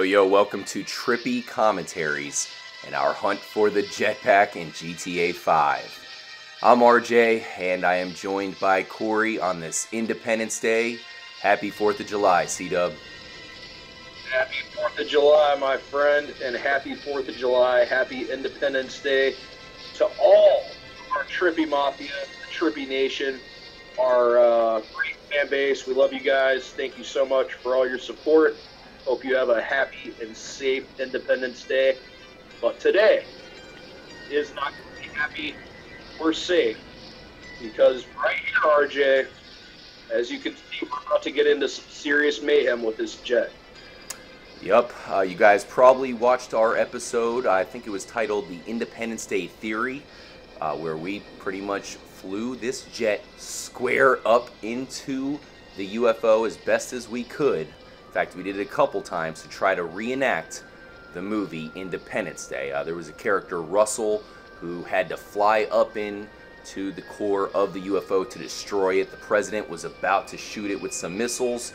Yo, welcome to Trippy Commentaries and our hunt for the Jetpack in GTA 5. I'm RJ, and I am joined by Corey on this Independence Day. Happy 4th of July, C-Dub. Happy 4th of July, my friend, and happy 4th of July, happy Independence Day to all our Trippy Mafia, the Trippy Nation, our great fan base. We love you guys. Thank you so much for all your support. Hope you have a happy and safe Independence Day. But today is not going to be happy or safe because right here, RJ, as you can see, we're about to get into some serious mayhem with this jet. Yep, you guys probably watched our episode. I think it was titled The Independence Day Theory, where we pretty much flew this jet square up into the UFO as best as we could. In fact, we did it a couple times to try to reenact the movie Independence Day. There was a character, Russell, who had to fly up into the core of the UFO to destroy it. The president was about to shoot it with some missiles.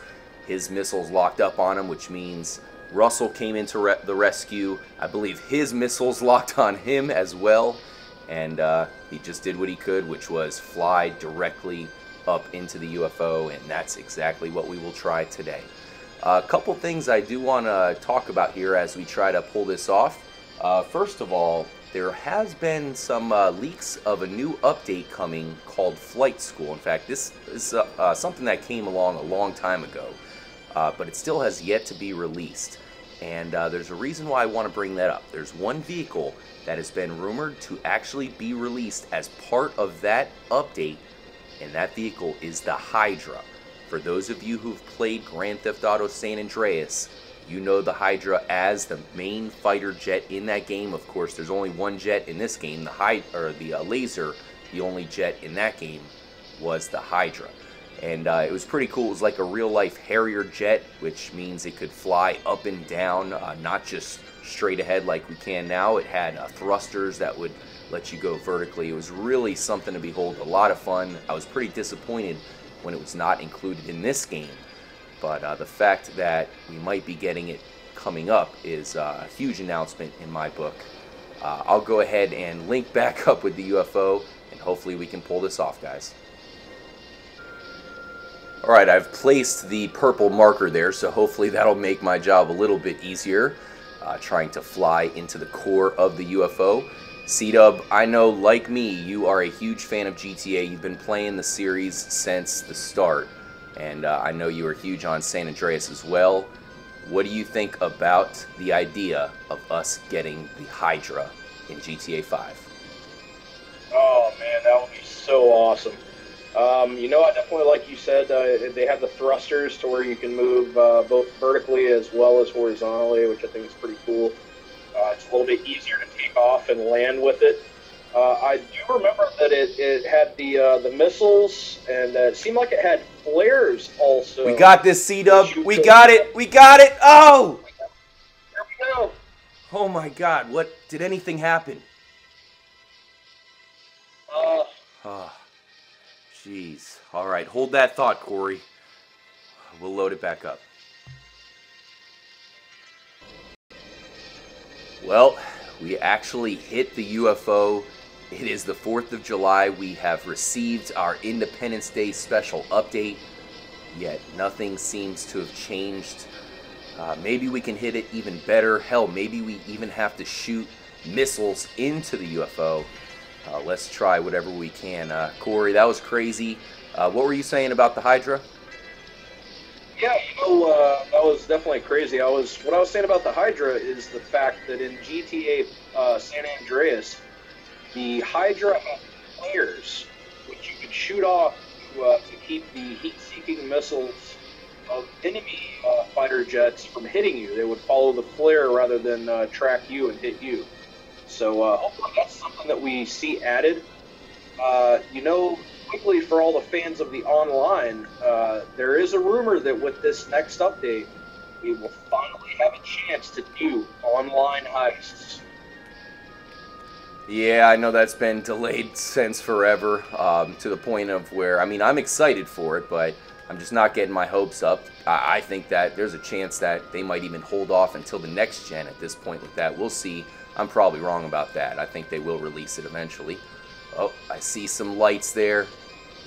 His missiles locked up on him, which means Russell came into the rescue. I believe his missiles locked on him as well. And he just did what he could, which was fly directly up into the UFO. And that's exactly what we will try today. A couple things I do want to talk about here as we try to pull this off. First of all, there has been some leaks of a new update coming called Flight School. In fact, this is something that came along a long time ago, but it still has yet to be released. And there's a reason why I want to bring that up. There's one vehicle that has been rumored to actually be released as part of that update, and that vehicle is the Hydra. For those of you who've played Grand Theft Auto San Andreas, you know the Hydra as the main fighter jet in that game. Of course, there's only one jet in this game. The Laser, the only jet in that game, was the Hydra. And it was pretty cool. It was like a real-life Harrier jet, which means it could fly up and down, not just straight ahead like we can now. It had thrusters that would let you go vertically. It was really something to behold. A lot of fun. I was pretty disappointed when it was not included in this game, but the fact that we might be getting it coming up is a huge announcement in my book. I'll go ahead and link back up with the UFO, and hopefully we can pull this off, guys. Alright, I've placed the purple marker there, so hopefully that'll make my job a little bit easier, trying to fly into the core of the UFO. C-Dub, I know, like me, you are a huge fan of GTA. You've been playing the series since the start, and I know you are huge on San Andreas as well. What do you think about the idea of us getting the Hydra in GTA 5? Oh, man, that would be so awesome. I definitely, like you said, they have the thrusters to where you can move both vertically as well as horizontally, which I think is pretty cool. It's a little bit easier to take off and land with it. I do remember that it had the missiles, and it seemed like it had flares also. We got this, C-Dub. We got it. We got it. Oh! There we go. Oh my God! What did anything happen? Oh, jeez. All right, hold that thought, Corey. We'll load it back up. Well, we actually hit the UFO. It is the 4th of July. We have received our Independence Day special update, yet nothing seems to have changed. Maybe we can hit it even better. Hell, maybe we even have to shoot missiles into the UFO. Let's try whatever we can. Corey, that was crazy. What were you saying about the Hydra? Yeah, that was definitely crazy. What I was saying about the Hydra is the fact that in GTA San Andreas, the Hydra had flares, which you could shoot off to keep the heat-seeking missiles of enemy fighter jets from hitting you. They would follow the flare rather than track you and hit you. So hopefully that's something that we see added. Quickly, for all the fans of the online, there is a rumor that with this next update, we will finally have a chance to do online heists. Yeah, I know that's been delayed since forever, to the point of where, I mean, I'm excited for it, but I'm just not getting my hopes up. I think that there's a chance that they might even hold off until the next gen at this point with that. We'll see. I'm probably wrong about that. I think they will release it eventually. Oh, I see some lights there.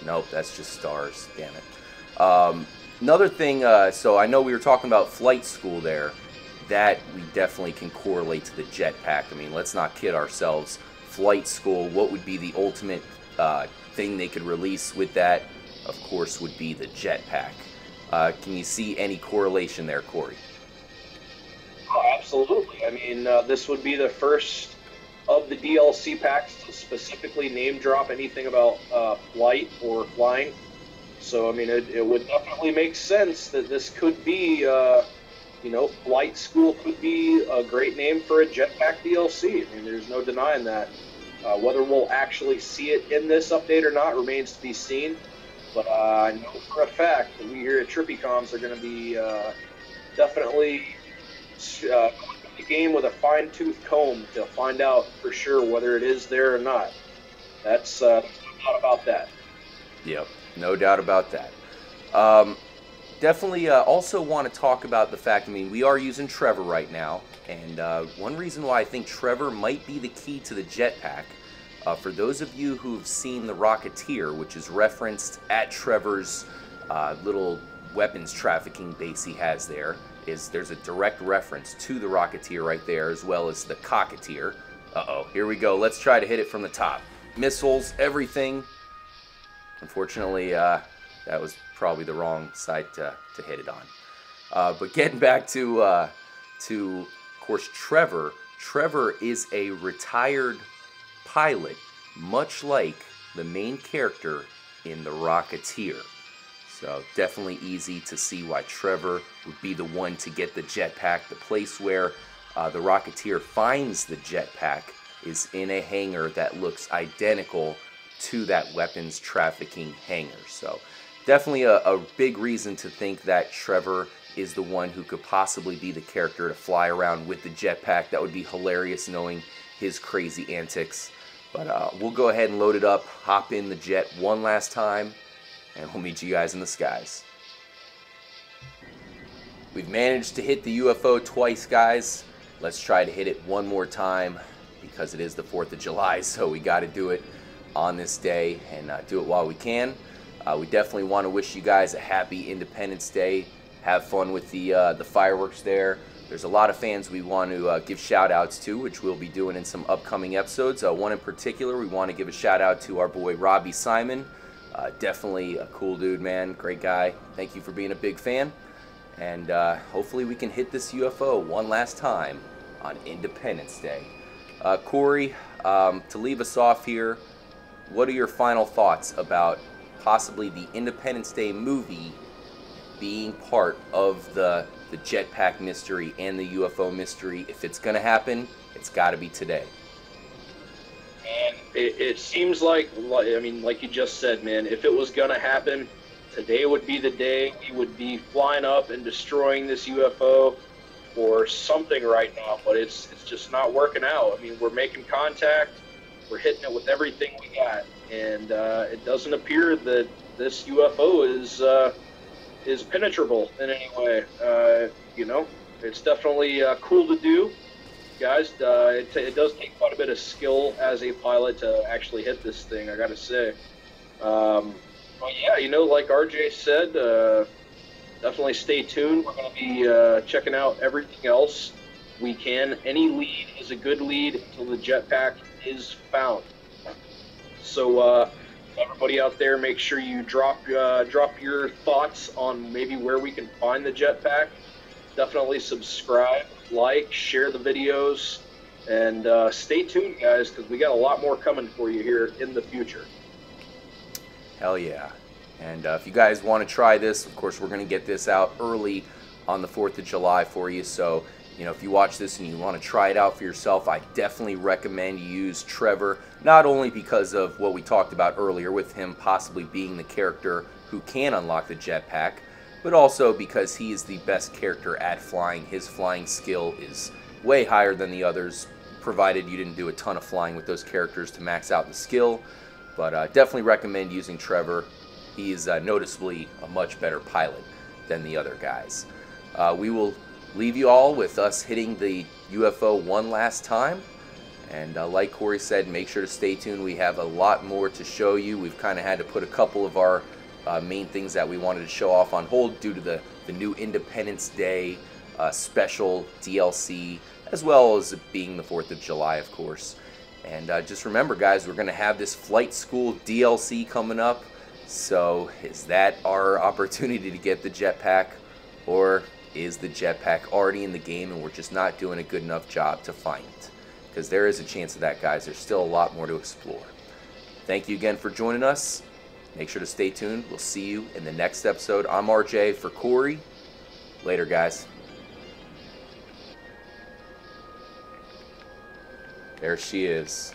Nope, that's just stars. Damn it. Another thing, so I know we were talking about flight school there. That we definitely can correlate to the jetpack. I mean, let's not kid ourselves. Flight school, what would be the ultimate thing they could release with that? Of course, would be the jetpack. Can you see any correlation there, Corey? Oh, absolutely. I mean, this would be the first of the DLC packs to specifically name drop anything about flight or flying. So, I mean, it would definitely make sense that this could be, you know, flight school could be a great name for a jetpack DLC. I mean, there's no denying that. Whether we'll actually see it in this update or not remains to be seen. But I know for a fact that we here at Trippy Comms are going to be definitely going through the game with a fine-tooth comb to find out for sure whether it is there or not. That's no doubt about that. Yep, no doubt about that. Definitely also want to talk about the fact, I mean, we are using Trevor right now, and one reason why I think Trevor might be the key to the jetpack, for those of you who've seen The Rocketeer, which is referenced at Trevor's little weapons trafficking base he has there, there's a direct reference to The Rocketeer right there, as well as the Cocketeer. Uh-oh, here we go. Let's try to hit it from the top. Missiles, everything. Unfortunately, that was probably the wrong side to hit it on. But getting back to, of course, Trevor. Trevor is a retired pilot, much like the main character in The Rocketeer. So definitely easy to see why Trevor would be the one to get the jetpack. The place where the Rocketeer finds the jetpack is in a hangar that looks identical to that weapons trafficking hangar. So definitely a big reason to think that Trevor is the one who could possibly be the character to fly around with the jetpack. That would be hilarious knowing his crazy antics. But we'll go ahead and load it up, hop in the jet one last time, and we'll meet you guys in the skies. We've managed to hit the UFO twice, guys. Let's try to hit it one more time because it is the 4th of July, so we got to do it on this day and do it while we can. We definitely want to wish you guys a happy Independence Day. Have fun with the fireworks there. There's a lot of fans we want to give shout-outs to, which we'll be doing in some upcoming episodes. One in particular, we want to give a shout-out to our boy Robbie Simon. Definitely a cool dude, man. Great guy. Thank you for being a big fan. And hopefully we can hit this UFO one last time on Independence Day. Corey, to leave us off here, what are your final thoughts about possibly the Independence Day movie being part of the jetpack mystery and the UFO mystery? If it's going to happen, it's got to be today. And it seems like, I mean, like you just said, man, if it was going to happen, today would be the day. We would be flying up and destroying this UFO or something right now, but it's just not working out. I mean, we're making contact. We're hitting it with everything we got. And it doesn't appear that this UFO is penetrable in any way. You know, it's definitely cool to do, guys. It does take quite a bit of skill as a pilot to actually hit this thing, I gotta say. But yeah, you know, like RJ said, definitely stay tuned. We're going to be checking out everything else we can. Any lead is a good lead until the jetpack is found. So everybody out there, make sure you drop your thoughts on maybe where we can find the jetpack. Definitely subscribe, like, share the videos, and stay tuned, guys, because we got a lot more coming for you here in the future. Hell yeah. And if you guys want to try this, of course, we're going to get this out early on the 4th of July for you. So, you know, if you watch this and you want to try it out for yourself, I definitely recommend you use Trevor, not only because of what we talked about earlier with him possibly being the character who can unlock the jetpack, but also because he is the best character at flying. His flying skill is way higher than the others, provided you didn't do a ton of flying with those characters to max out the skill. But definitely recommend using Trevor. he is noticeably a much better pilot than the other guys. We will leave you all with us hitting the UFO one last time. And like Corey said, make sure to stay tuned. We have a lot more to show you. We've kind of had to put a couple of our main things that we wanted to show off on hold due to the new Independence Day special DLC, as well as it being the 4th of July, of course. And just remember, guys, we're going to have this Flight School DLC coming up. So is that our opportunity to get the jetpack, or is the jetpack already in the game and we're just not doing a good enough job to find it? Because there is a chance of that, guys. There's still a lot more to explore. Thank you again for joining us. Make sure to stay tuned. We'll see you in the next episode. I'm RJ for Corey. Later, guys. There she is.